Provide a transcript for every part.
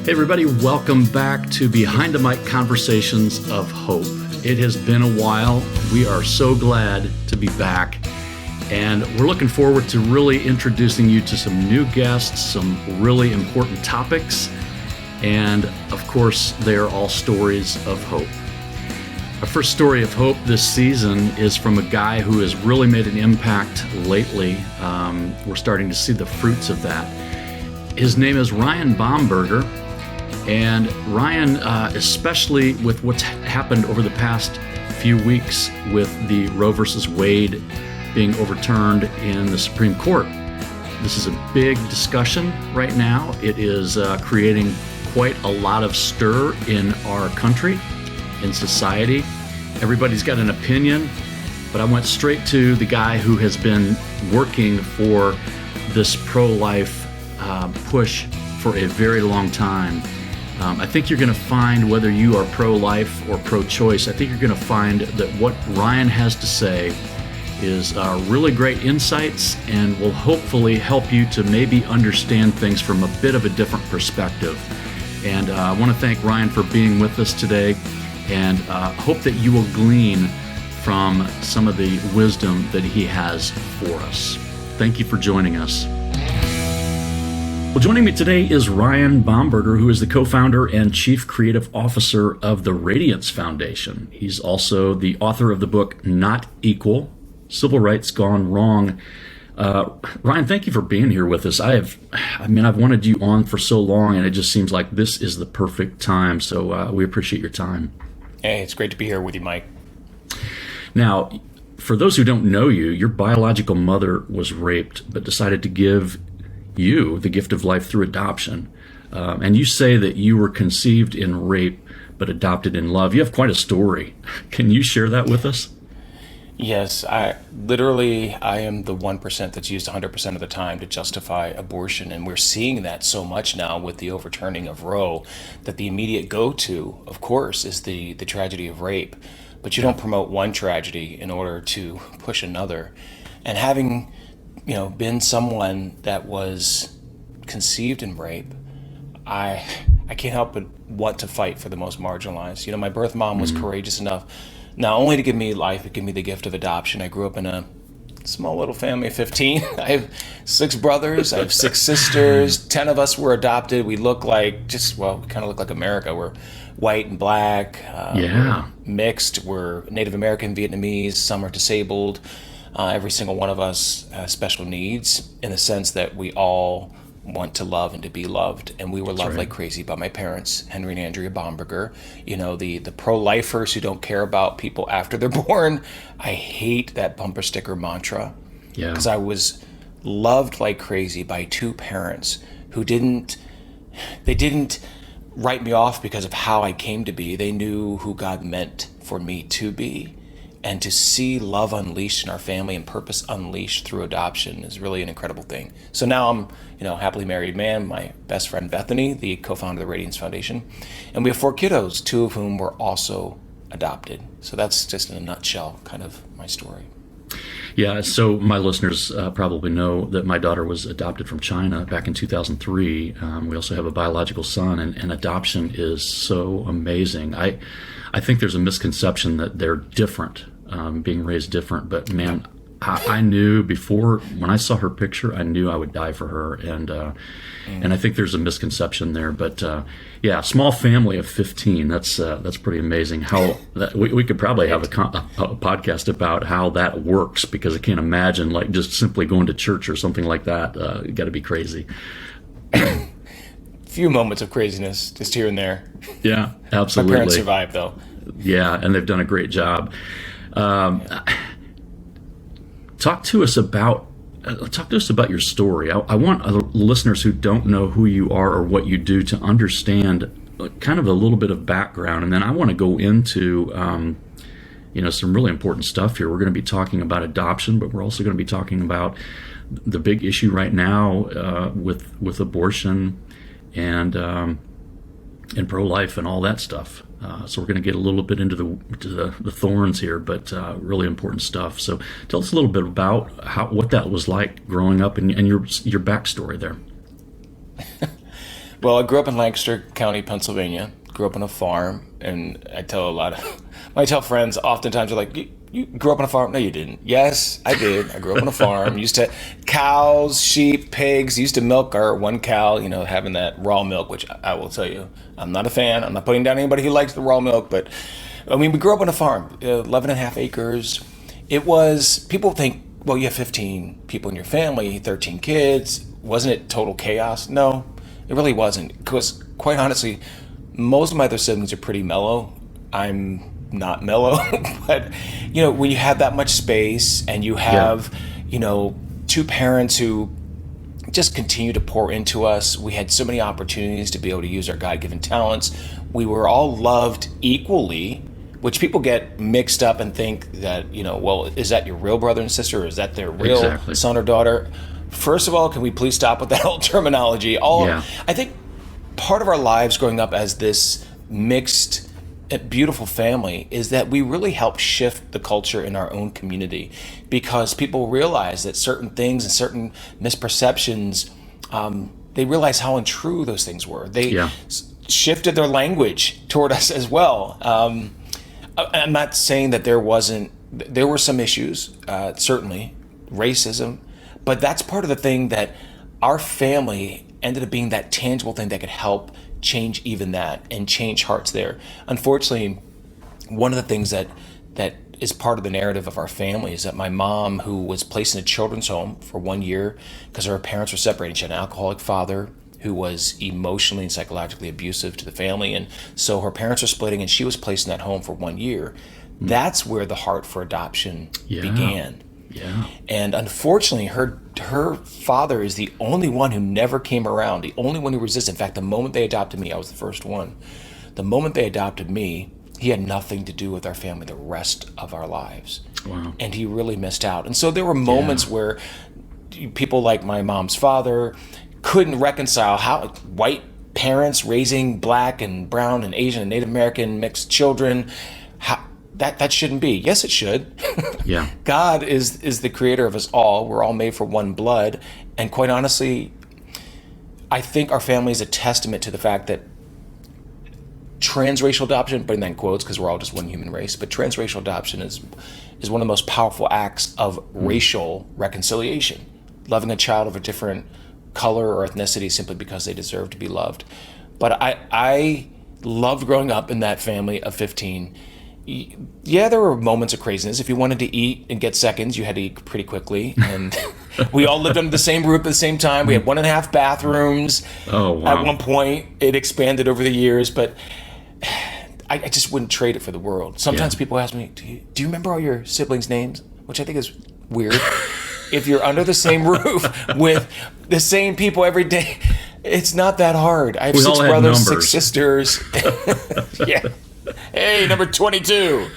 Hey everybody, welcome back to Behind the Mic Conversations of Hope. It has been a while. We are so glad to be back, and we're looking forward to really introducing you to some new guests, some really important topics, and of course, they are all stories of hope. Our first story of hope this season is from a guy who has really made an impact lately. We're starting to see the fruits of that. His name is Ryan Baumberger. And Ryan, especially with what's happened over the past few weeks with the Roe versus Wade being overturned in the Supreme Court, this is a big discussion right now. It is creating quite a lot of stir in our country, in society. Everybody's got an opinion, but I went straight to the guy who has been working for this pro-life push for a very long time. I think you're going to find, whether you are pro-life or pro-choice, I think you're going to find that what Ryan has to say is really great insights and will hopefully help you to maybe understand things from a bit of a different perspective. And I want to thank Ryan for being with us today, and hope that you will glean from some of the wisdom that he has for us. Thank you for joining us. Well, joining me today is Ryan Baumberger, who is the co-founder and chief creative officer of the Radiance Foundation. He's also the author of the book, Not Equal, Civil Rights Gone Wrong. Ryan, thank you for being here with us. I've wanted you on for so long, and it just seems like this is the perfect time. So we appreciate your time. Hey, it's great to be here with you, Mike. Now, for those who don't know you, your biological mother was raped, but decided to give you the gift of life through adoption. And you say that you were conceived in rape, but adopted in love. You have quite a story. Can you share that with us? Yes, I am the 1% that's used 100% of the time to justify abortion. And we're seeing that so much now with the overturning of Roe, that the immediate go-to, of course, is the tragedy of rape. But you don't promote one tragedy in order to push another. And having been someone that was conceived in rape, I can't help but want to fight for the most marginalized. My birth mom was courageous enough not only to give me life, but give me the gift of adoption. I grew up in a small little family of 15. I have 6 brothers. I have 6 sisters. 10 of us were adopted. We look like we kind of look like America. We're white and black. We're mixed. We're Native American, Vietnamese. Some are disabled. Every single one of us has special needs in the sense that we all want to love and to be loved. And we were loved like crazy by my parents, Henry and Andrea Baumberger. The pro-lifers who don't care about people after they're born. I hate that bumper sticker mantra. Yeah. Because I was loved like crazy by 2 parents who didn't write me off because of how I came to be. They knew who God meant for me to be. And to see love unleashed in our family and purpose unleashed through adoption is really an incredible thing. So now I'm, happily married man, my best friend Bethany, the co-founder of the Radiance Foundation. And we have 4 kiddos, 2 of whom were also adopted. So that's just in a nutshell kind of my story. Yeah, so my listeners probably know that my daughter was adopted from China back in 2003. We also have a biological son, and adoption is so amazing. I think there's a misconception that they're different, being raised different. But man, I knew before, when I saw her picture, I knew I would die for her. And I think there's a misconception there. But small family of 15, that's pretty amazing. We could probably have a podcast about how that works, because I can't imagine like just simply going to church or something like that. You got to be crazy. Few moments of craziness just here and there. Yeah, absolutely. My parents survived though. Yeah, and they've done a great job. Talk to us about your story. I want listeners who don't know who you are or what you do to understand kind of a little bit of background, and then I want to go into some really important stuff here. We're going to be talking about adoption, but we're also going to be talking about the big issue right now with abortion and pro-life and all that stuff. So we're going to get a little bit into the thorns here, but really important stuff. So tell us a little bit about what that was like growing up and your backstory there. Well, I grew up in Lancaster County, Pennsylvania. Grew up on a farm, and I tell friends oftentimes, they're like, you grew up on a farm? No, you didn't. Yes, I did. I grew up on a farm. Used to cows, sheep, pigs. Used to milk our one cow, having that raw milk, which I will tell you, I'm not a fan. I'm not putting down anybody who likes the raw milk, but I mean, we grew up on a farm, 11 and a half acres. It was, people think, well, you have 15 people in your family, 13 kids. Wasn't it total chaos? No, it really wasn't. Because quite honestly, most of my other siblings are pretty mellow. I'm not mellow, but when you have that much space and you have, two parents who just continue to pour into us. We had so many opportunities to be able to use our God-given talents. We were all loved equally, which people get mixed up and think that, well, is that your real brother and sister, or is that their real son or daughter? First of all, can we please stop with that whole terminology? I think part of our lives growing up as this mixed, beautiful family is that we really help shift the culture in our own community, because people realize that certain things and certain misperceptions, they realize how untrue those things were. They shifted their language toward us as well. I'm not saying that there were some issues, certainly, racism, but that's part of the thing that our family ended up being that tangible thing that could help change even that and change hearts there. Unfortunately, one of the things that is part of the narrative of our family is that my mom, who was placed in a children's home for 1 year because her parents were separated, she had an alcoholic father who was emotionally and psychologically abusive to the family, and so her parents were splitting and she was placed in that home for 1 year. That's where the heart for adoption began. And unfortunately, her father is the only one who never came around, the only one who resisted. In fact, the moment they adopted me, I was the first one. The moment they adopted me, he had nothing to do with our family the rest of our lives. Wow. And he really missed out. And so there were moments where people like my mom's father couldn't reconcile how white parents raising black and brown and Asian and Native American mixed children, that shouldn't be. Yes, it should. God is the creator of us all. We're all made for one blood. And quite honestly, I think our family is a testament to the fact that transracial adoption, putting that in quotes because we're all just one human race, but transracial adoption is one of the most powerful acts of racial reconciliation. Loving a child of a different color or ethnicity simply because they deserve to be loved. But I loved growing up in that family of 15. Yeah, there were moments of craziness. If you wanted to eat and get seconds, you had to eat pretty quickly. And we all lived under the same roof at the same time. We had 1.5 bathrooms. Oh, wow. At one point, it expanded over the years, but I just wouldn't trade it for the world. Sometimes people ask me, do you remember all your siblings' names? Which I think is weird. If you're under the same roof with the same people every day, it's not that hard. I have 6 brothers, 6 sisters. Hey, number 22.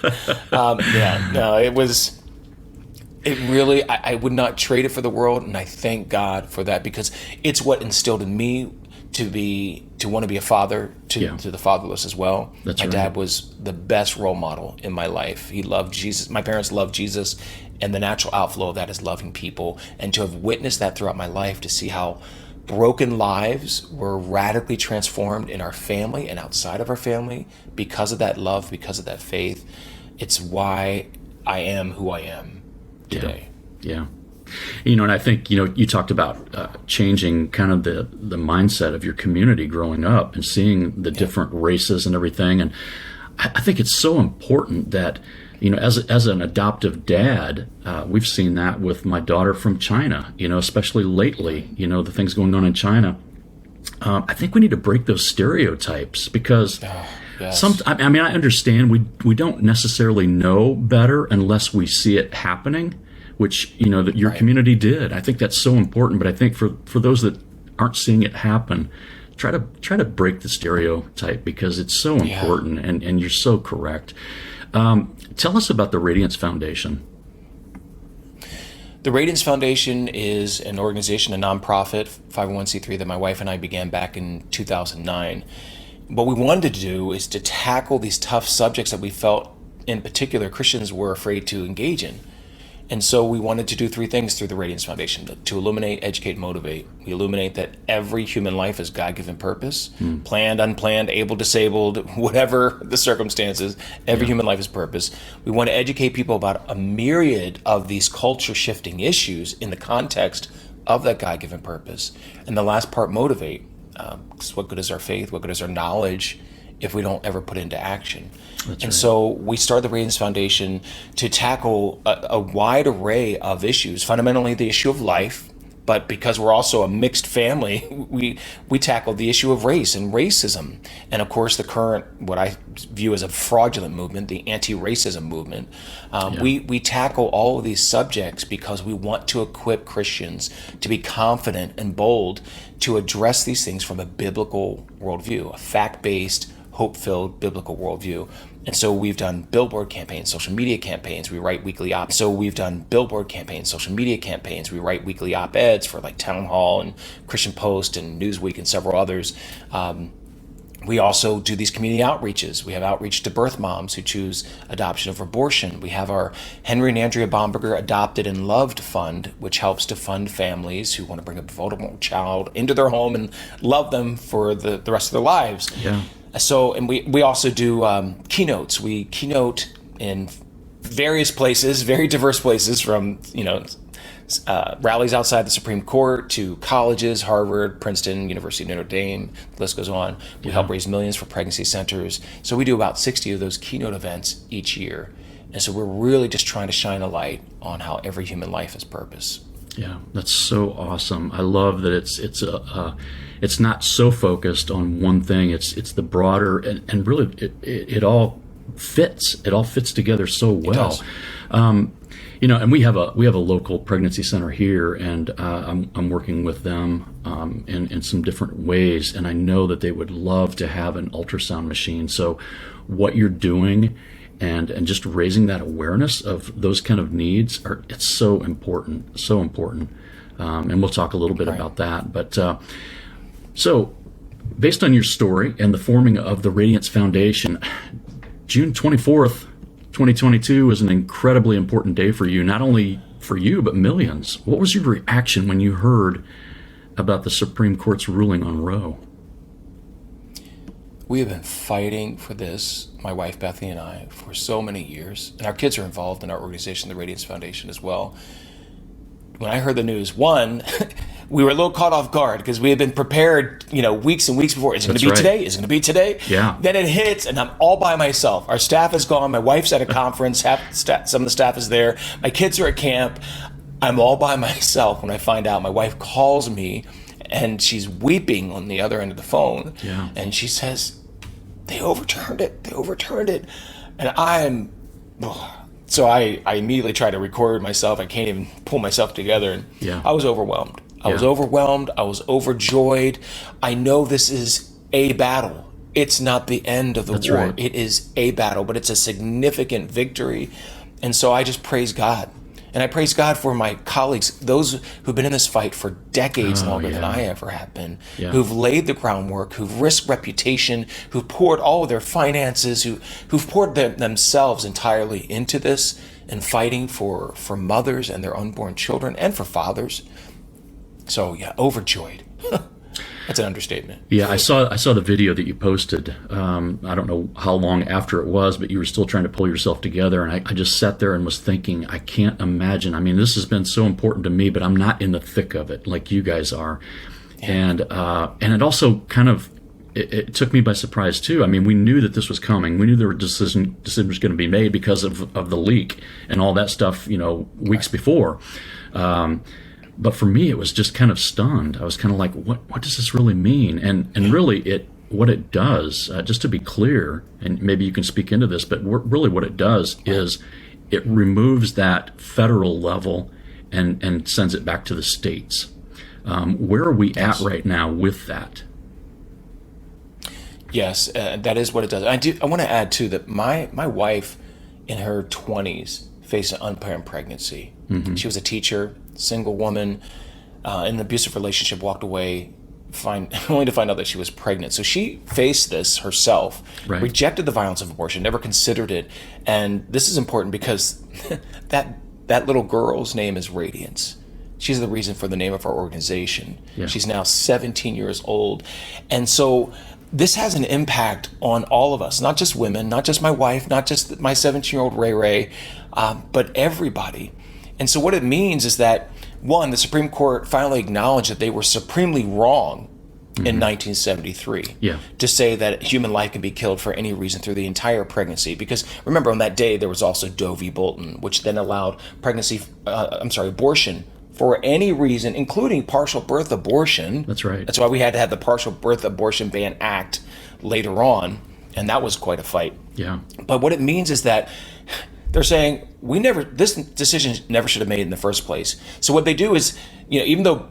It really, I would not trade it for the world, and I thank God for that, because it's what instilled in me to want to be a father to the fatherless as well. My dad was the best role model in my life. He loved Jesus. My parents loved Jesus, and the natural outflow of that is loving people. And to have witnessed that throughout my life, to see how broken lives were radically transformed in our family and outside of our family because of that love, because of that faith, it's why I am who I am today. Yeah. And I think, you talked about changing kind of the mindset of your community growing up and seeing the different races and everything. And I think it's so important that, as an adoptive dad, we've seen that with my daughter from China, especially lately, the things going on in China. I think we need to break those stereotypes, because I understand we don't necessarily know better unless we see it happening, which, that your community did. I think that's so important. But I think for those that aren't seeing it happen, try to break the stereotype, because it's so important, and you're so correct. Tell us about the Radiance Foundation. The Radiance Foundation is an organization, a nonprofit, 501c3, that my wife and I began back in 2009. What we wanted to do is to tackle these tough subjects that we felt, in particular, Christians were afraid to engage in. And so we wanted to do three things through the Radiance Foundation: to illuminate, educate, motivate. We illuminate that every human life is God-given purpose, planned, unplanned, able, disabled, whatever the circumstances, every human life is purpose. We want to educate people about a myriad of these culture-shifting issues in the context of that God-given purpose. And the last part, motivate. 'Cause what good is our faith? What good is our knowledge if we don't ever put into action? So we started the Radiance Foundation to tackle a wide array of issues, fundamentally the issue of life, but because we're also a mixed family, we tackled the issue of race and racism. And of course, the current, what I view as a fraudulent movement, the anti-racism movement. We tackle all of these subjects because we want to equip Christians to be confident and bold to address these things from a biblical worldview, a fact-based, hope-filled biblical worldview. And so we've done billboard campaigns, social media campaigns. We write weekly op-eds. We write weekly op-eds for like Town Hall and Christian Post and Newsweek and several others. We also do these community outreaches. We have outreach to birth moms who choose adoption over abortion. We have our Henry and Andrea Baumberger Adopted and Loved Fund, which helps to fund families who want to bring a vulnerable child into their home and love them for the rest of their lives. Yeah. So, and we also do keynotes. We keynote in various places, very diverse places, from rallies outside the Supreme Court to colleges, Harvard, Princeton, University of Notre Dame. The list goes on. We help raise millions for pregnancy centers. So we do about 60 of those keynote events each year. And so we're really just trying to shine a light on how every human life has purpose. Yeah, that's so awesome. I love that it's not so focused on one thing. It's the broader and really it all fits. It all fits together so well. And we have a local pregnancy center here, and I'm working with them in some different ways, and I know that they would love to have an ultrasound machine. So what you're doing and just raising that awareness of those kind of needs it's so important, and we'll talk a little bit about that. But so based on your story and the forming of the Radiance Foundation, June 24th, 2022 was an incredibly important day for you, not only for you, but millions. What was your reaction when you heard about the Supreme Court's ruling on Roe? We have been fighting for this, my wife Bethany and I, for so many years. And our kids are involved in our organization, the Radiance Foundation, as well. When I heard the news, one, we were a little caught off guard because we had been prepared, weeks and weeks before. Is it going to be today? Is it going to be today? Yeah. Then it hits, and I'm all by myself. Our staff is gone. My wife's at a conference. Some of the staff is there. My kids are at camp. I'm all by myself when I find out. My wife calls me, and she's weeping on the other end of the phone. Yeah. And she says, they overturned it. And so I immediately try to record myself. I can't even pull myself together. And I was overwhelmed. I was overjoyed. I know this is a battle. It's not the end of the war. Right. It is a battle, but it's a significant victory. And so I just praise God. And I praise God for my colleagues, those who've been in this fight for decades longer than I ever have been, who've laid the groundwork, who've risked reputation, who've poured all of their finances, who've poured themselves entirely into this and fighting for mothers and their unborn children and for fathers. So overjoyed. That's an understatement. Yeah, I saw the video that you posted. I don't know how long after it was, but you were still trying to pull yourself together. And I just sat there and was thinking, I can't imagine. I mean, this has been so important to me, but I'm not in the thick of it like you guys are. Yeah. And it also kind of, it took me by surprise too. I mean, we knew that this was coming. We knew there were decisions going to be made because of the leak and all that stuff, weeks before. But for me, it was just kind of stunned. I was kind of like, what does this really mean? And really, what it does, just to be clear, and maybe you can speak into this, but really what it does is it removes that federal level and sends it back to the states. Where are we at right now with that? Yes, that is what it does. I want to add, too, that my wife in her 20s faced an unplanned pregnancy. Mm-hmm. She was a teacher, single woman, in an abusive relationship, walked away only to find out that she was pregnant. So she faced this herself, rejected the violence of abortion, never considered it. And this is important because that That little girl's name is Radiance. She's the reason for the name of our organization. Yeah. She's now 17 years old. And so this has an impact on all of us, not just women, not just my wife, not just my 17-year-old Ray Ray, but everybody. And so what it means is that, one, the Supreme Court finally acknowledged that they were supremely wrong in 1973 to say that human life can be killed for any reason through the entire pregnancy. Because remember, on that day, there was also Doe v. Bolton, which then allowed abortion for any reason, including partial birth abortion. That's right. That's why we had to have the Partial Birth Abortion Ban Act later on, and that was quite a fight. Yeah. But what it means is that they're saying this decision never should have made in the first place. So what they do is, even though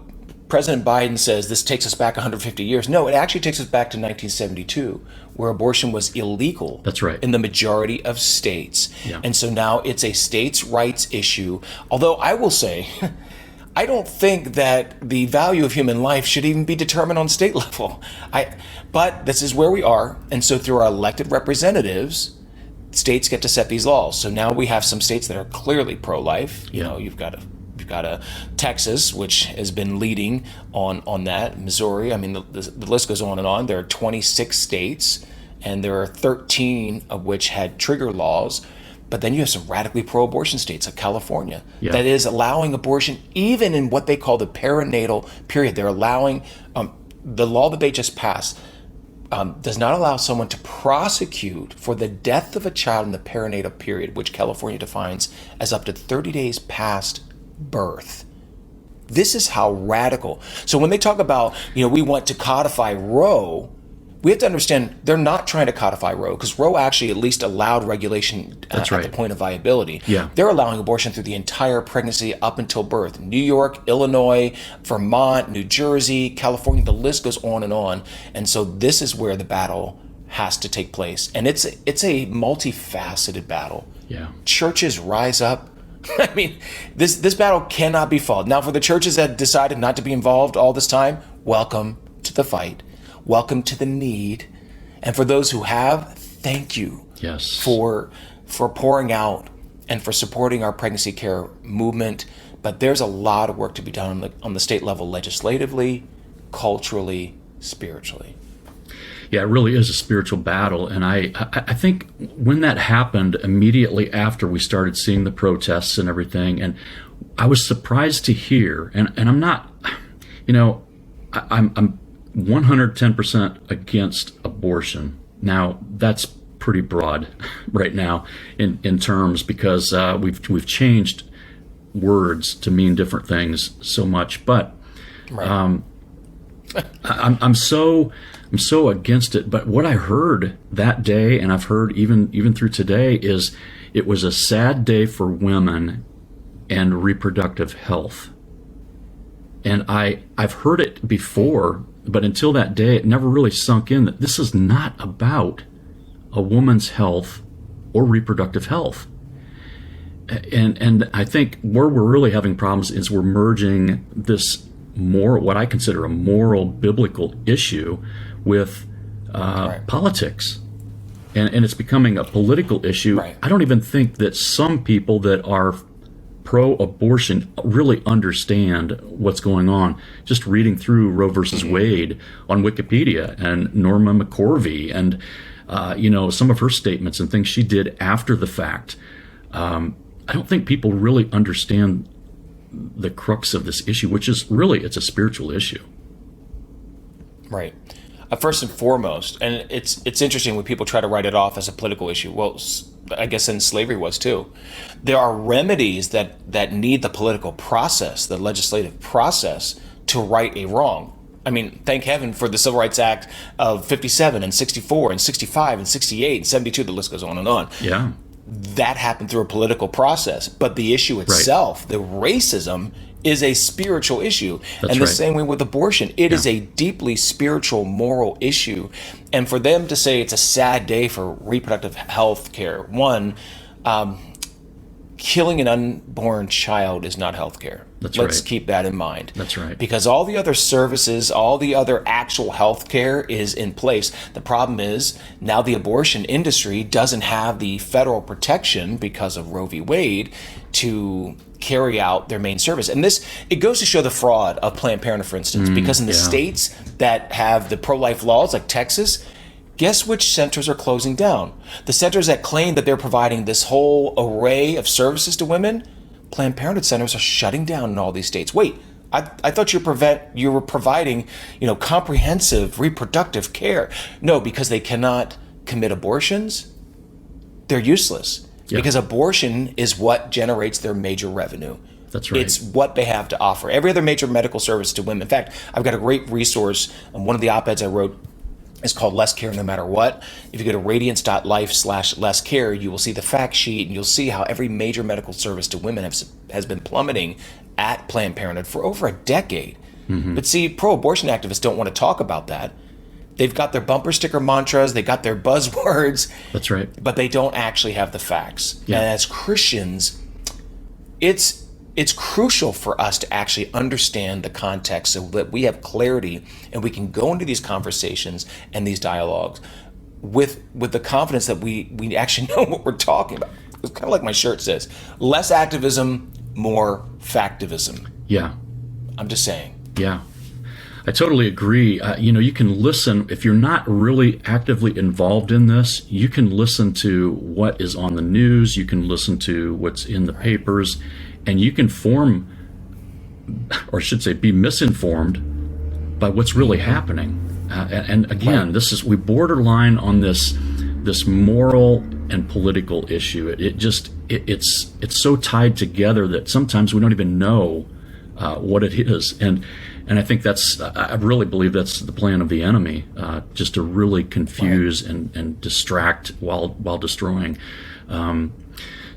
President Biden says this takes us back 150 years, no, it actually takes us back to 1972, where abortion was illegal. That's right. In the majority of states. Yeah. And so now it's a states' rights issue. Although I will say, I don't think that the value of human life should even be determined on state level. But this is where we are. And so through our elected representatives, states get to set these laws. So now we have some states that are clearly pro-life. You've got a Texas, which has been leading on that. Missouri. I mean, the list goes on and on. There are 26 states, and there are 13 of which had trigger laws. But then you have some radically pro-abortion states like California that is allowing abortion even in what they call the perinatal period. They're allowing the law that they just passed does not allow someone to prosecute for the death of a child in the perinatal period, which California defines as up to 30 days past birth. This is how radical. So when they talk about, we want to codify Roe, we have to understand they're not trying to codify Roe, because Roe actually at least allowed regulation at the point of viability. Yeah. They're allowing abortion through the entire pregnancy up until birth. New York, Illinois, Vermont, New Jersey, California, the list goes on and on. And so this is where the battle has to take place. And it's a multifaceted battle. Yeah. Churches rise up. I mean, this battle cannot be fought. Now, for the churches that decided not to be involved all this time, welcome to the fight. Welcome to the need. And for those who have, thank you for pouring out and for supporting our pregnancy care movement. But there's a lot of work to be done on the state level, legislatively, culturally, spiritually. Yeah, it really is a spiritual battle. And I think when that happened immediately after we started seeing the protests and everything, and I was surprised to hear, and I'm not, I'm 110% against abortion. Now, that's pretty broad right now in terms, because we've changed words to mean different things so much. But I'm so against it. But what I heard that day, and I've heard even through today, is it was a sad day for women and reproductive health. And I've heard it before, but until that day, it never really sunk in that this is not about a woman's health or reproductive health. And I think where we're really having problems is we're merging this what I consider a moral, biblical issue with politics. And it's becoming a political issue. Right. I don't even think that some people that are pro-abortion really understand what's going on. Just reading through Roe versus Wade on Wikipedia, and Norma McCorvey, and some of her statements and things she did after the fact. I don't think people really understand the crux of this issue, which is really, it's a spiritual issue. Right. First and foremost, and it's interesting when people try to write it off as a political issue. Well, I guess then slavery was too. There are remedies that need the political process, the legislative process, to right a wrong. I mean, thank heaven for the Civil Rights Act of 57 and 64 and 65 and 68 and 72, the list goes on and on. Yeah. That happened through a political process. But the issue itself, the racism, is a spiritual issue. That's and the same way with abortion. It is a deeply spiritual, moral issue. And for them to say it's a sad day for reproductive health care, one, killing an unborn child is not health care. Let's keep that in mind. That's right. Because all the other services, all the other actual health care is in place. The problem is now the abortion industry doesn't have the federal protection because of Roe v. Wade to carry out their main service. And it goes to show the fraud of Planned Parenthood, for instance, because in the states that have the pro-life laws, like Texas, guess which centers are closing down? The centers that claim that they're providing this whole array of services to women, Planned Parenthood centers are shutting down in all these states. Wait, I thought you were providing, comprehensive reproductive care. No, because they cannot commit abortions, they're useless. Yeah. Because abortion is what generates their major revenue. That's right. It's what they have to offer. Every other major medical service to women. In fact, I've got a great resource. One of the op-eds I wrote is called Less Care No Matter What. If you go to radiance.life/less care, you will see the fact sheet, and you'll see how every major medical service to women has been plummeting at Planned Parenthood for over a decade. Mm-hmm. But see, pro-abortion activists don't want to talk about that. They've got their bumper sticker mantras, they got their buzzwords. That's right. But they don't actually have the facts. Yeah. And as Christians, it's crucial for us to actually understand the context so that we have clarity and we can go into these conversations and these dialogues with the confidence that we actually know what we're talking about. It's kind of like my shirt says, less activism, more factivism. Yeah. I'm just saying. Yeah. I totally agree. You can listen, if you're not really actively involved in this, you can listen to what is on the news, you can listen to what's in the papers, and you can form, or I should say, be misinformed by what's really happening. And again, we borderline on this moral and political issue. It's so tied together that sometimes we don't even know what it is. And I think I really believe that's the plan of the enemy, just to really confuse and distract while destroying.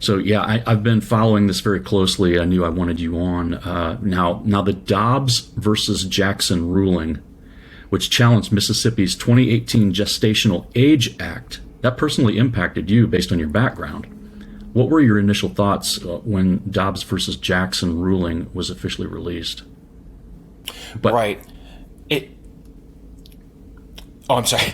So yeah, I've been following this very closely. I knew I wanted you on. Now the Dobbs versus Jackson ruling, which challenged Mississippi's 2018 Gestational Age Act, that personally impacted you based on your background. What were your initial thoughts when Dobbs versus Jackson ruling was officially released? Right. I'm sorry.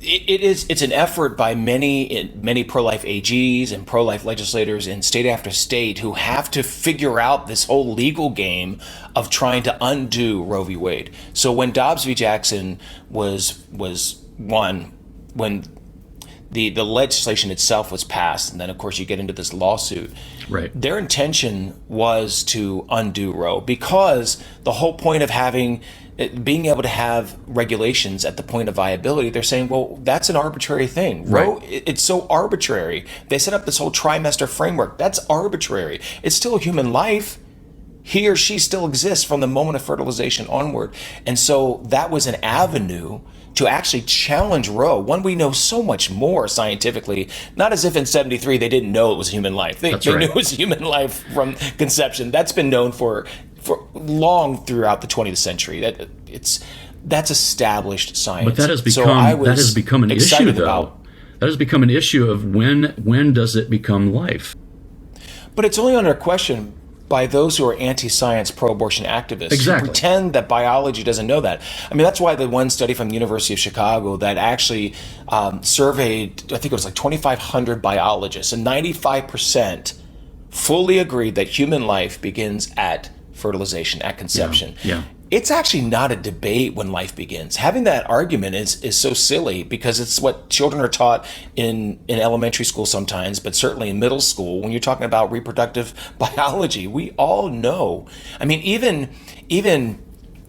It's an effort by many pro-life AGs and pro-life legislators in state after state who have to figure out this whole legal game of trying to undo Roe v. Wade. So when Dobbs v. Jackson was won, when the legislation itself was passed, and then of course you get into this lawsuit. Right. Their intention was to undo Roe, because the whole point of being able to have regulations at the point of viability, they're saying, well, that's an arbitrary thing. Right. Roe, it's so arbitrary. They set up this whole trimester framework. That's arbitrary. It's still a human life. He or she still exists from the moment of fertilization onward. And so that was an avenue to actually challenge Roe, one we know so much more scientifically, not as if in 73 they didn't know it was human life. They knew it was human life from conception. That's been known for long throughout the 20th century. That's established science. But that has become an issue, though. That has become an issue of when does it become life? But it's only under question by those who are anti-science, pro-abortion activists. Exactly. Who pretend that biology doesn't know that. I mean, that's why the one study from the University of Chicago that actually surveyed, I think it was like 2,500 biologists, and 95% fully agreed that human life begins at fertilization, at conception. Yeah. It's actually not a debate when life begins. Having that argument is so silly, because it's what children are taught in elementary school sometimes, but certainly in middle school when you're talking about reproductive biology. We all know. I mean, even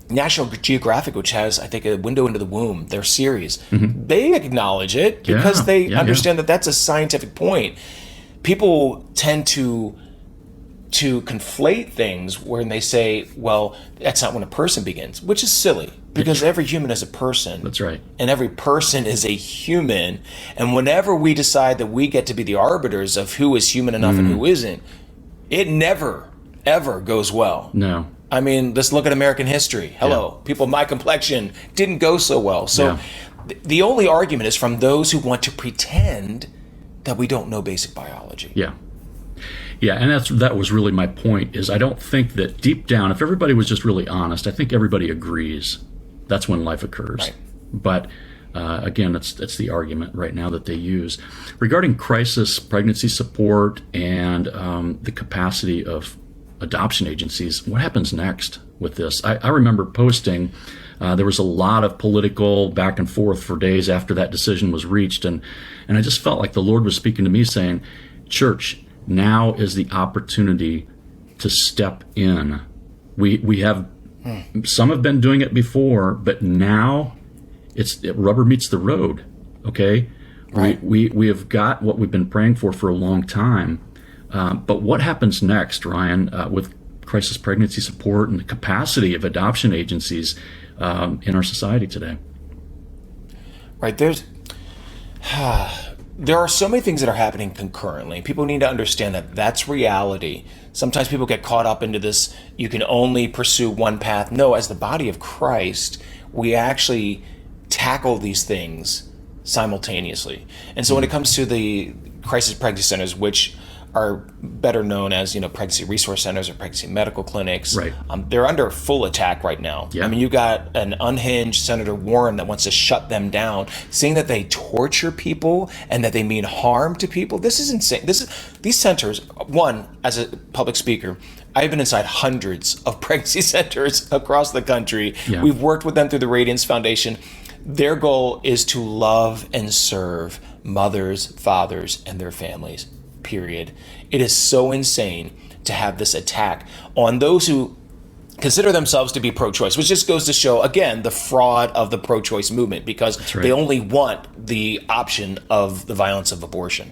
National Geographic, which has, I think, a Window into the Womb, their series, they acknowledge it because they understand that that's a scientific point. People tend to conflate things when they say, well, that's not when a person begins, which is silly, because every human is a person. That's right. And every person is a human. And whenever we decide that we get to be the arbiters of who is human enough and who isn't, it never, ever goes well. No. I mean, let's look at American history. Hello. People of my complexion didn't go so well. So the only argument is from those who want to pretend that we don't know basic biology. Yeah. Yeah, and that was really my point, is I don't think that deep down, if everybody was just really honest, I think everybody agrees that's when life occurs. Right. But again, that's the argument right now that they use. Regarding crisis pregnancy support and the capacity of adoption agencies. What happens next with this? I remember posting, there was a lot of political back and forth for days after that decision was reached. And I just felt like the Lord was speaking to me saying, church, now is the opportunity to step in. We have, some have been doing it before, but now it rubber meets the road, okay? Right. We have got what we've been praying for a long time. But what happens next, Ryan, with crisis pregnancy support and the capacity of adoption agencies in our society today? Right. There are so many things that are happening concurrently. People need to understand that that's reality. Sometimes people get caught up into this, you can only pursue one path. No, as the body of Christ, we actually tackle these things simultaneously. And so when it comes to the crisis pregnancy centers, which are better known as, pregnancy resource centers or pregnancy medical clinics. Right. They're under full attack right now. Yeah. I mean, you got an unhinged Senator Warren that wants to shut them down, saying that they torture people and that they mean harm to people. This is insane. These centers, one, as a public speaker, I've been inside hundreds of pregnancy centers across the country. Yeah. We've worked with them through the Radiance Foundation. Their goal is to love and serve mothers, fathers, and their families. Period. It is so insane to have this attack on those who consider themselves to be pro-choice, which just goes to show, again, the fraud of the pro-choice movement, because they only want the option of the violence of abortion.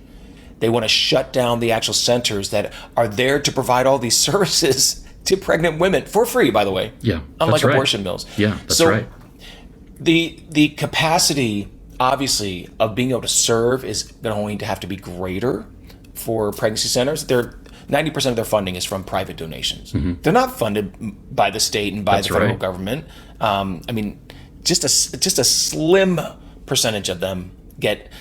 They want to shut down the actual centers that are there to provide all these services to pregnant women for free, by the way. Yeah, unlike abortion mills. Yeah, that's right. The capacity, obviously, of being able to serve is going to have to be greater for pregnancy centers. 90% of their funding is from private donations. Mm-hmm. They're not funded by the state and by the federal government. I mean, just a slim percentage of them get,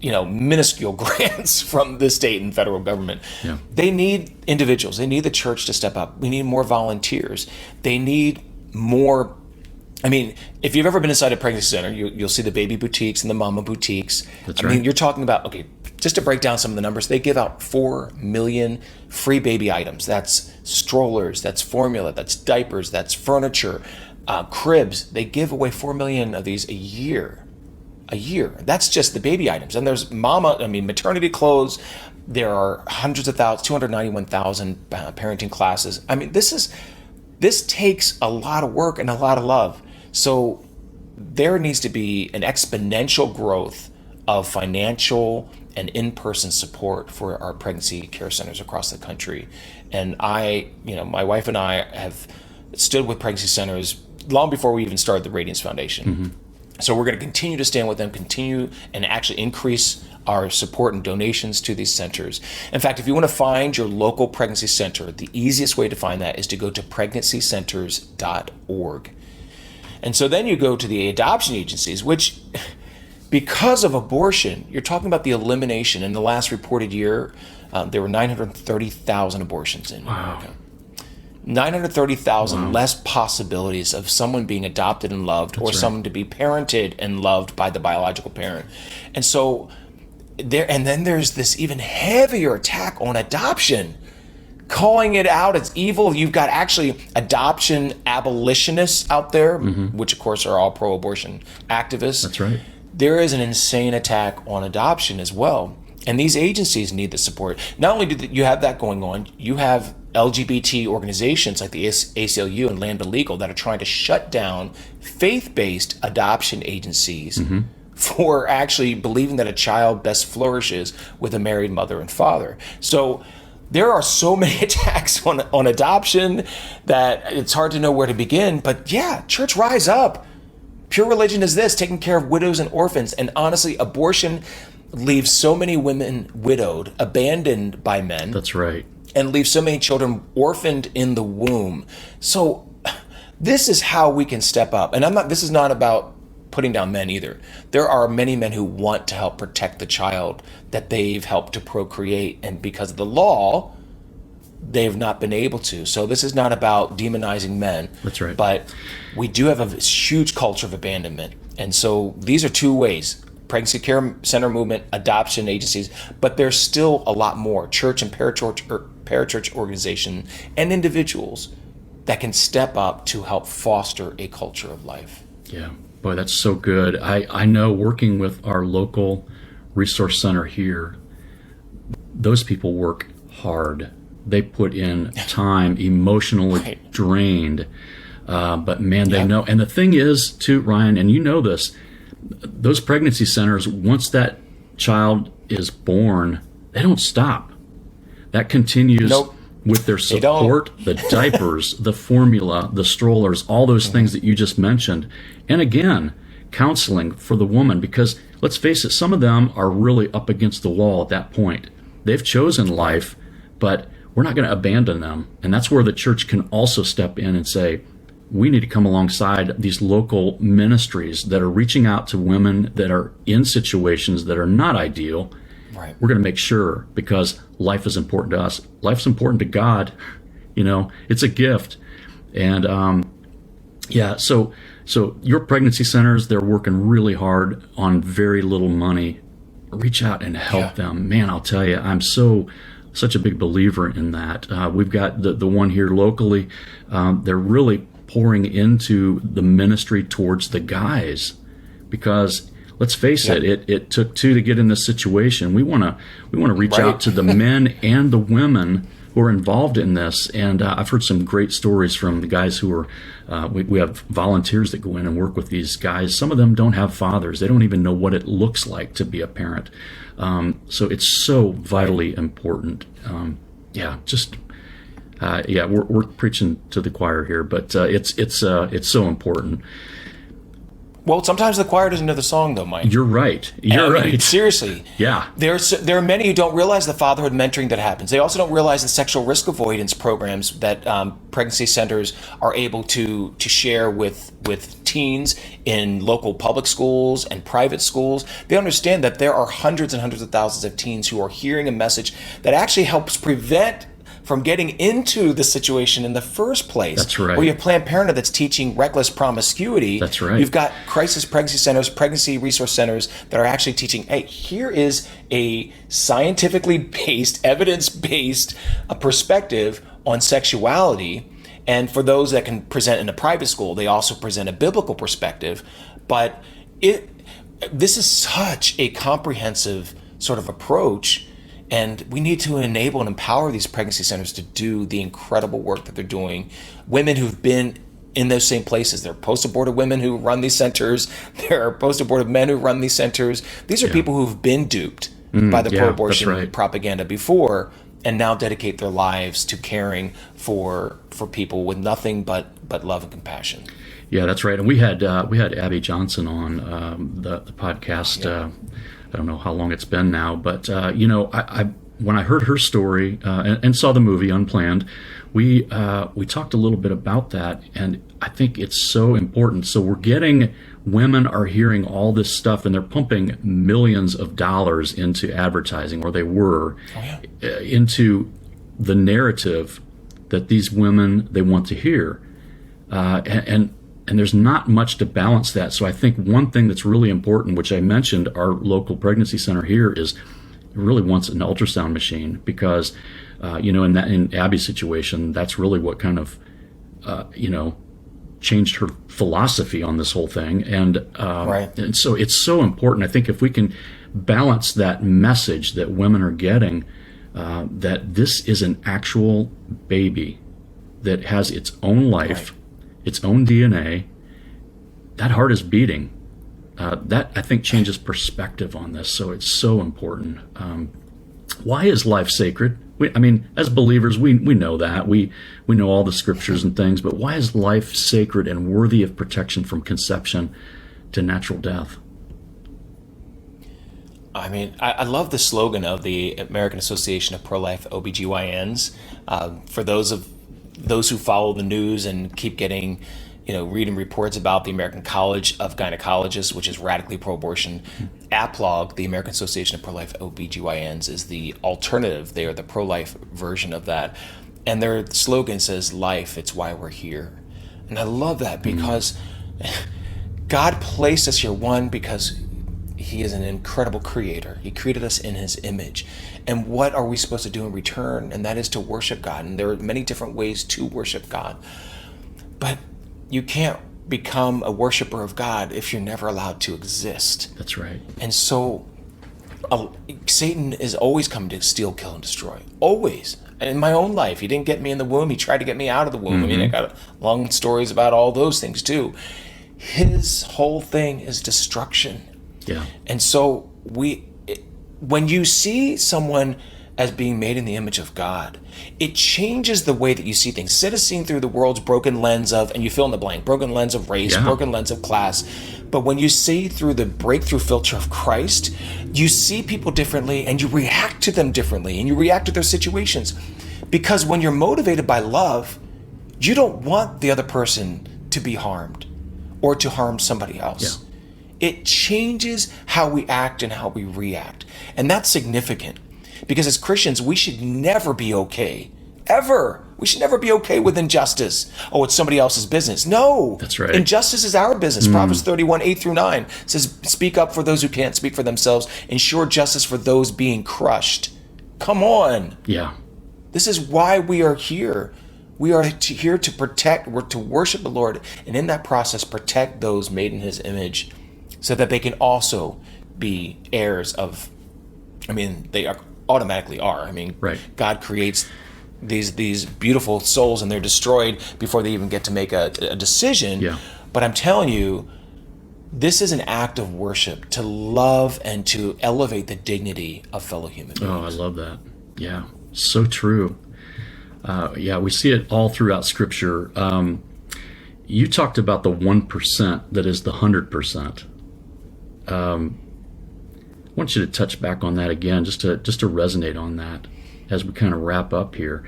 minuscule grants from the state and federal government. Yeah. They need individuals. They need the church to step up. We need more volunteers. They need more. I mean, if you've ever been inside a pregnancy center, you'll see the baby boutiques and the mama boutiques. That's I mean, you're talking about, just to break down some of the numbers, they give out 4 million free baby items. That's strollers, that's formula, that's diapers, that's furniture, cribs. They give away 4 million of these a year. That's just the baby items. And there's maternity clothes. There are hundreds of thousands, 291,000 parenting classes. I mean, this takes a lot of work and a lot of love. So there needs to be an exponential growth of financial and in-person support for our pregnancy care centers across the country. And my wife and I have stood with pregnancy centers long before we even started the Radiance Foundation. Mm-hmm. So we're going to continue to stand with them, continue and actually increase our support and donations to these centers. In fact, if you want to find your local pregnancy center, the easiest way to find that is to go to pregnancycenters.org. And so then you go to the adoption agencies, which, because of abortion, you're talking about the elimination. In the last reported year, there were 930,000 abortions in America. 930,000 less possibilities of someone being adopted and loved, or someone to be parented and loved by the biological parent. And so then there's this even heavier attack on adoption, calling it out as evil. You've got actually adoption abolitionists out there, which of course are all pro-abortion activists. That's right. There is an insane attack on adoption as well. And these agencies need the support. Not only do you have that going on, you have LGBT organizations like the ACLU and Land Illegal that are trying to shut down faith-based adoption agencies for actually believing that a child best flourishes with a married mother and father. So there are so many attacks on adoption that it's hard to know where to begin. But yeah, church, rise up. Pure religion is this, taking care of widows and orphans. And honestly, abortion leaves so many women widowed, abandoned by men. That's right. And leaves so many children orphaned in the womb. So this is how we can step up. And this is not about putting down men either. There are many men who want to help protect the child that they've helped to procreate. And because of the law, they've not been able to. So this is not about demonizing men. That's right. But we do have a huge culture of abandonment. And so these are two ways. pregnancy care center movement, adoption agencies, but there's still a lot more church and parachurch organization and individuals that can step up to help foster a culture of life. Yeah, boy, that's so good. I know, working with our local resource center here, those people work hard. They put in time, emotionally drained. But man, they know. And the thing is, too, Ryan, and you know this, those pregnancy centers, once that child is born, they don't stop. That continues with their support, the diapers, the formula, the strollers, all those things that you just mentioned. And again, counseling for the woman, because let's face it, some of them are really up against the wall at that point. They've chosen life, but we're not going to abandon them. And that's where the church can also step in and say, we need to come alongside these local ministries that are reaching out to women that are in situations that are not ideal. Right. We're going to make sure, because life is important to us. Life's important to God. You know, it's a gift. And so your pregnancy centers, they're working really hard on very little money. Reach out and help them. Man, I'll tell you, I'm such a big believer in that. We've got the one here locally. They're really pouring into the ministry towards the guys, because let's face it, it took two to get in this situation. We want to reach out to the men and the women who are involved in this. And I've heard some great stories from the guys who are, we have volunteers that go in and work with these guys. Some of them don't have fathers. They don't even know what it looks like to be a parent. So it's so vitally important. We're preaching to the choir here, but it's so important. Well, sometimes the choir doesn't know the song, though, Mike. You're right. You're right. Seriously. Yeah. There are many who don't realize the fatherhood mentoring that happens. They also don't realize the sexual risk avoidance programs that pregnancy centers are able to share with teens in local public schools and private schools. They understand that there are hundreds and hundreds of thousands of teens who are hearing a message that actually helps prevent from getting into the situation in the first place. That's right. Or you have Planned Parenthood that's teaching reckless promiscuity. That's right. You've got crisis pregnancy centers, pregnancy resource centers that are actually teaching, hey, here is a scientifically based, evidence-based perspective on sexuality. And for those that can present in a private school, they also present a biblical perspective. But this is such a comprehensive sort of approach. And we need to enable and empower these pregnancy centers to do the incredible work that they're doing. Women who've been in those same places. There are post-abortive women who run these centers. There are post-abortive men who run these centers. These are people who've been duped by the pro-abortion propaganda before, and now dedicate their lives to caring for people with nothing but love and compassion. Yeah, that's right. And we had Abby Johnson on the podcast. I don't know how long it's been now, but I when I heard her story and saw the movie Unplanned, we talked a little bit about that, and I think it's so important. So women are hearing all this stuff, and they're pumping millions of dollars into advertising, or they were, into the narrative that these women, they want to hear, and there's not much to balance that. So I think one thing that's really important, which I mentioned, our local pregnancy center here it really wants an ultrasound machine, because, in Abby's situation, that's really what kind of, changed her philosophy on this whole thing. And so it's so important. I think if we can balance that message that women are getting, that this is an actual baby that has its own life, its own DNA, that heart is beating. That, I think, changes perspective on this. So it's so important. Why is life sacred? As believers, we know that. We know all the scriptures and things, but why is life sacred and worthy of protection from conception to natural death? I love the slogan of the American Association of Pro-Life OBGYNs. For those who follow the news and keep getting, reading reports about the American College of Gynecologists, which is radically pro-abortion. APLOG, the American Association of Pro-Life OBGYNs, is the alternative. They are the pro-life version of that. And their slogan says, life, it's why we're here. And I love that, because God placed us here, one, because he is an incredible creator. He created us in his image. And what are we supposed to do in return? And that is to worship God. And there are many different ways to worship God. But you can't become a worshiper of God if you're never allowed to exist. That's right. And so Satan is always coming to steal, kill, and destroy. Always. In my own life, he didn't get me in the womb. He tried to get me out of the womb. I mean, I got long stories about all those things too. His whole thing is destruction. Yeah. And so when you see someone as being made in the image of God, it changes the way that you see things. Instead of seeing through the world's broken lens of, and you fill in the blank, broken lens of race, broken lens of class. But when you see through the breakthrough filter of Christ, you see people differently and you react to them differently and you react to their situations. Because when you're motivated by love, you don't want the other person to be harmed or to harm somebody else. Yeah. It changes how we act and how we react. And that's significant. Because as Christians, we should never be okay. Ever. We should never be okay with injustice. Oh, it's somebody else's business. No. That's right. Injustice is our business. Proverbs 31, 8-9 says, speak up for those who can't speak for themselves. Ensure justice for those being crushed. Come on. Yeah. This is why we are here. We are here to protect, we're to worship the Lord, and in that process, protect those made in his image so that they can also be heirs of, they automatically are. Right. God creates these beautiful souls and they're destroyed before they even get to make a decision. Yeah. But I'm telling you, this is an act of worship to love and to elevate the dignity of fellow human beings. Oh, I love that. Yeah, so true. We see it all throughout Scripture. You talked about the 1% that is the 100%. I want you to touch back on that again, just to resonate on that as we kind of wrap up here.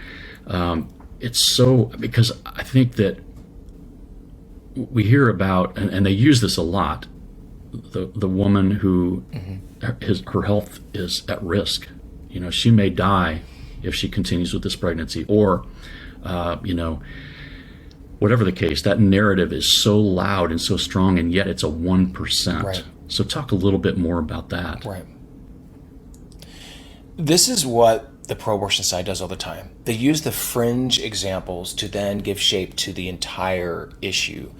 It's so, because I think that we hear about, and they use this a lot, the woman who her health is at risk. She may die if she continues with this pregnancy, or whatever the case. That narrative is so loud and so strong, and yet it's a 1%. Right. So talk a little bit more about that. Right. This is what the pro-abortion side does all the time. They use the fringe examples to then give shape to the entire issue.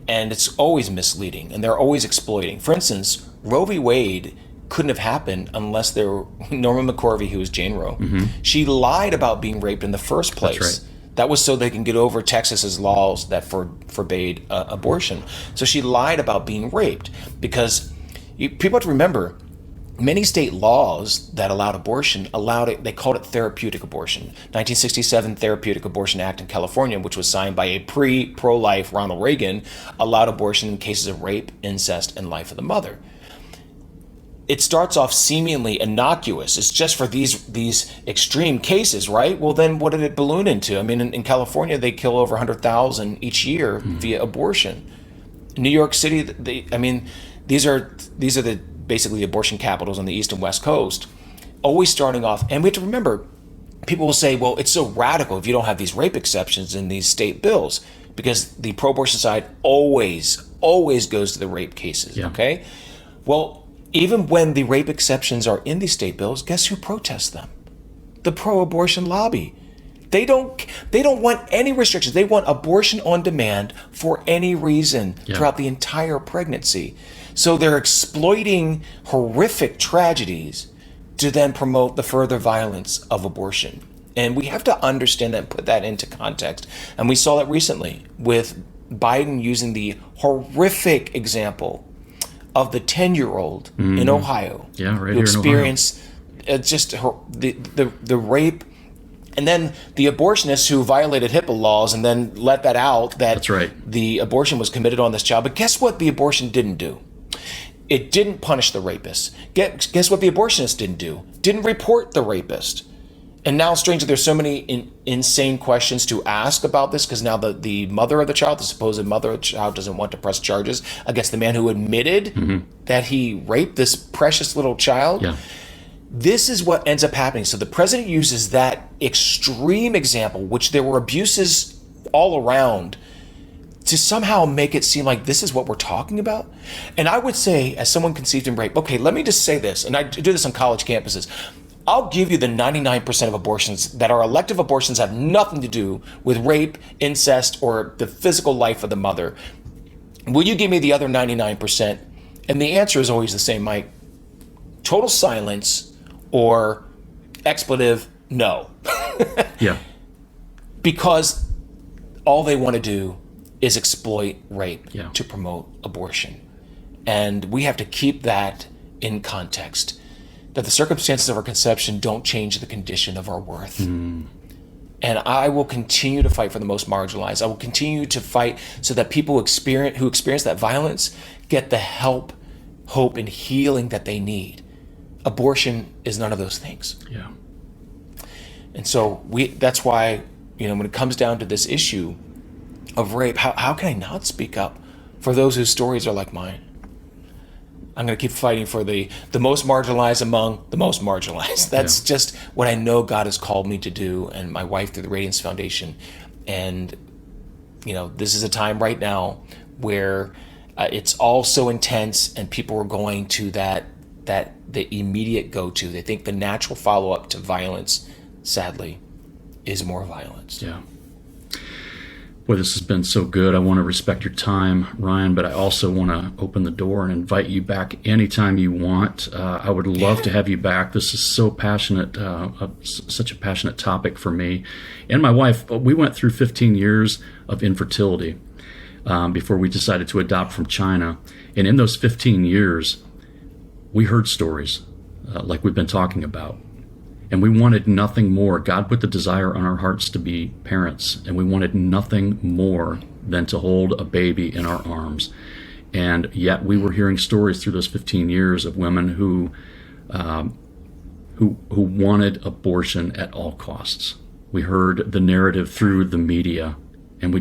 And it's always misleading, and they're always exploiting. For instance, Roe v. Wade couldn't have happened unless there were Norma McCorvey, who was Jane Roe. She lied about being raped in the first place. That's right. That was so they can get over Texas's laws that forbade abortion. So she lied about being raped because people have to remember, many state laws that allowed abortion they called it therapeutic abortion. 1967 Therapeutic Abortion Act in California, which was signed by a pro-life Ronald Reagan, allowed abortion in cases of rape, incest, and life of the mother. It starts off seemingly innocuous. It's just for these extreme cases, right? Well, then what did it balloon into? In California, they kill over 100,000 each year via abortion. In New York City, these are basically abortion capitals on the East and West Coast, always starting off. And we have to remember, people will say, well, it's so radical if you don't have these rape exceptions in these state bills, because the pro-abortion side always goes to the rape cases, okay? Well, even when the rape exceptions are in these state bills, guess who protests them? The pro-abortion lobby. They don't want any restrictions. They want abortion on demand for any reason throughout the entire pregnancy. So they're exploiting horrific tragedies to then promote the further violence of abortion. And we have to understand that and put that into context. And we saw that recently with Biden using the horrific example of the 10-year-old in Ohio who experienced just the rape, and then the abortionist who violated HIPAA laws and then let that out that the abortion was committed on this child. But guess what the abortion didn't do? It didn't punish the rapist. Guess what the abortionist didn't do? Didn't report the rapist. And now, strangely, there's so many insane questions to ask about this, because now the mother of the child, the supposed mother of the child, doesn't want to press charges against the man who admitted that he raped this precious little child. Yeah. This is what ends up happening. So the president uses that extreme example, which there were abuses all around, to somehow make it seem like this is what we're talking about. And I would say, as someone conceived in rape, okay, let me just say this, and I do this on college campuses. I'll give you the 99% of abortions that are elective abortions, have nothing to do with rape, incest, or the physical life of the mother. Will you give me the other 99%? And the answer is always the same, Mike. Total silence or expletive, no. Yeah. Because all they want to do is exploit rape Yeah. to promote abortion. And we have to keep that in context, that the circumstances of our conception don't change the condition of our worth. And I will continue to fight for the most marginalized. I will continue to fight so that people who experience that violence get the help, hope, and healing that they need. Abortion is none of those things. Yeah. And so that's why, when it comes down to this issue of rape, how can I not speak up for those whose stories are like mine? I'm going to keep fighting for the most marginalized among the most marginalized. That's just what I know God has called me to do, and my wife through the Radiance Foundation. And, this is a time right now where it's all so intense, and people are going to the immediate go-to. They think the natural follow-up to violence, sadly, is more violence. Yeah. Boy, this has been so good. I want to respect your time, Ryan, but I also want to open the door and invite you back anytime you want. I would love to have you back. This is so passionate, such a passionate topic for me and my wife. We went through 15 years of infertility before we decided to adopt from China. And in those 15 years, we heard stories like we've been talking about. And we wanted nothing more. God put the desire on our hearts to be parents, and we wanted nothing more than to hold a baby in our arms. And yet we were hearing stories through those 15 years of women who wanted abortion at all costs. We heard the narrative through the media, and we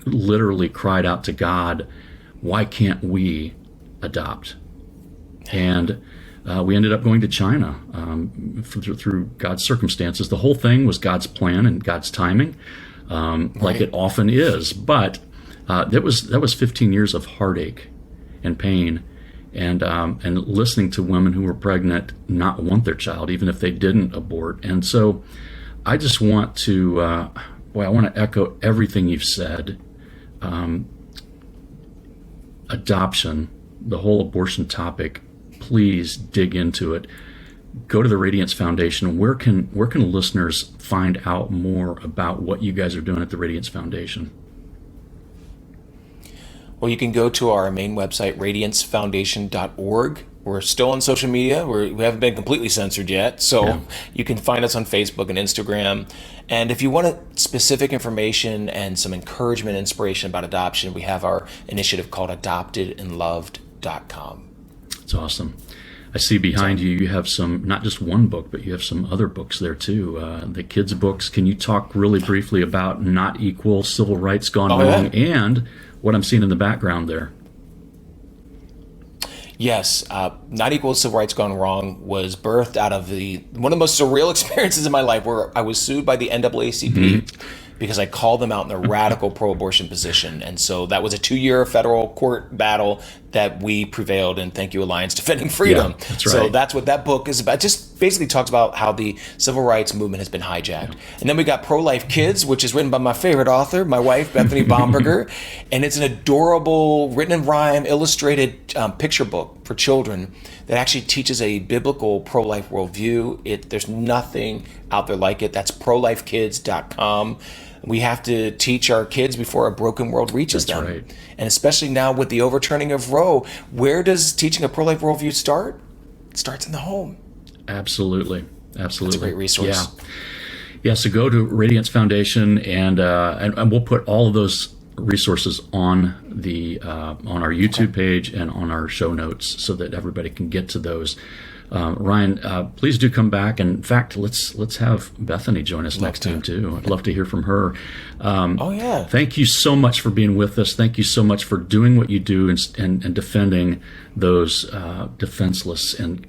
literally cried out to God, why can't we adopt? And we ended up going to China through God's circumstances. The whole thing was God's plan and God's timing, like it often is. But that was 15 years of heartache and pain, and listening to women who were pregnant not want their child, even if they didn't abort. And so, I just want to, I want to echo everything you've said. Adoption, the whole abortion topic. Please dig into it. Go to the Radiance Foundation. Where can listeners find out more about what you guys are doing at the Radiance Foundation? Well, you can go to our main website, radiancefoundation.org. We're still on social media. We haven't been completely censored yet. So you can find us on Facebook and Instagram. And if you want specific information and some encouragement, inspiration about adoption, we have our initiative called adoptedandloved.com. It's awesome. I see behind you have some, not just one book, but you have some other books there too. The kids' books. Can you talk really briefly about Not Equal, Civil Rights Gone Wrong, and what I'm seeing in the background there? Yes, Not Equal, Civil Rights Gone Wrong was birthed out of one of the most surreal experiences in my life, where I was sued by the NAACP because I called them out in their radical pro-abortion position. And so that was a 2-year federal court battle that we prevailed in. Thank you, Alliance Defending Freedom. Yeah, that's right. So that's what that book is about. Just basically talks about how the civil rights movement has been hijacked. Yeah. And then we got Pro-Life Kids, which is written by my favorite author, my wife, Bethany Baumberger. And it's an adorable, written in rhyme, illustrated picture book for children that actually teaches a biblical pro-life worldview. There's nothing out there like it. That's prolifekids.com. We have to teach our kids before a broken world reaches them. Right. And especially now with the overturning of Roe, where does teaching a pro-life worldview start? It starts in the home. Absolutely. That's a great resource. Yeah. So go to Radiance Foundation, and we'll put all of those resources on on our YouTube page and on our show notes so that everybody can get to those. Ryan, please do come back. And in fact, let's have Bethany join us next time too. I'd love to hear from her. Thank you so much for being with us. Thank you so much for doing what you do and defending those defenseless and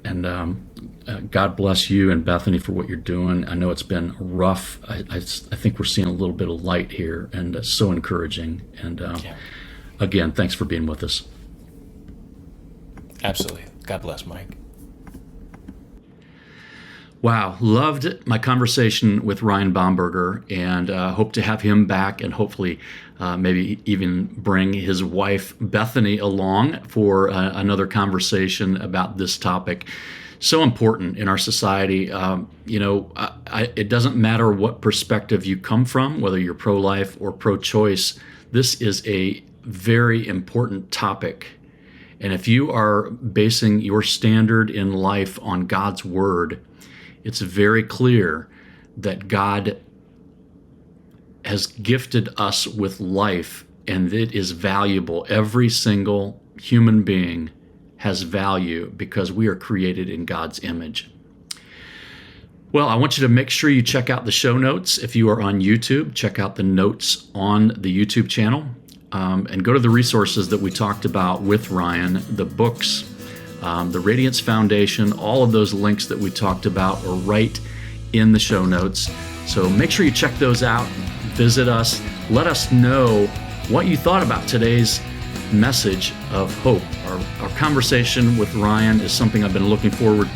God bless you and Bethany for what you're doing. I know it's been rough. I think we're seeing a little bit of light here, and it's so encouraging. And again, thanks for being with us. Absolutely. God bless, Mike. Wow, loved my conversation with Ryan Baumberger, and hope to have him back, and hopefully maybe even bring his wife Bethany along for another conversation about this topic. So important in our society. It doesn't matter what perspective you come from, whether you're pro-life or pro-choice. This is a very important topic. And if you are basing your standard in life on God's word, it's very clear that God has gifted us with life, and it is valuable. Every single human being has value because we are created in God's image. Well, I want you to make sure you check out the show notes. If you are on YouTube, check out the notes on the YouTube channel, and go to the resources that we talked about with Ryan, the books, the Radiance Foundation. All of those links that we talked about are right in the show notes. So make sure you check those out, visit us, let us know what you thought about today's message of hope. Our conversation with Ryan is something I've been looking forward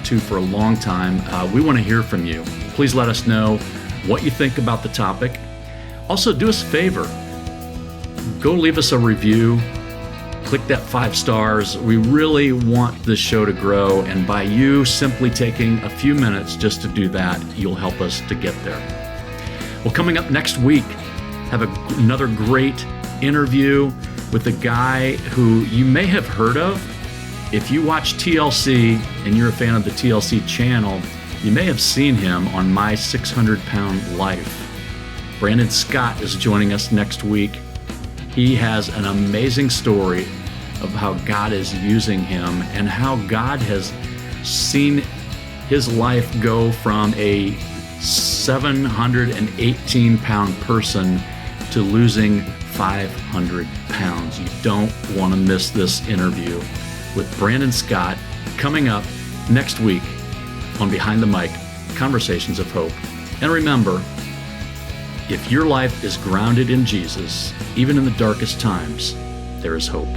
to for a long time. We want to hear from you. Please let us know what you think about the topic. Also, do us a favor. Go leave us a review. Click that 5 stars. We really want this show to grow, and by you simply taking a few minutes just to do that, you'll help us to get there. Well, coming up next week, have another great interview with a guy who you may have heard of. If you watch TLC and you're a fan of the TLC channel, you may have seen him on My 600-Pound Life. Brandon Scott is joining us next week. He has an amazing story of how God is using him and how God has seen his life go from a 718-pound person to losing 500 pounds. You don't want to miss this interview with Brandon Scott coming up next week on Behind the Mic, Conversations of Hope. And remember, if your life is grounded in Jesus, even in the darkest times, there is hope.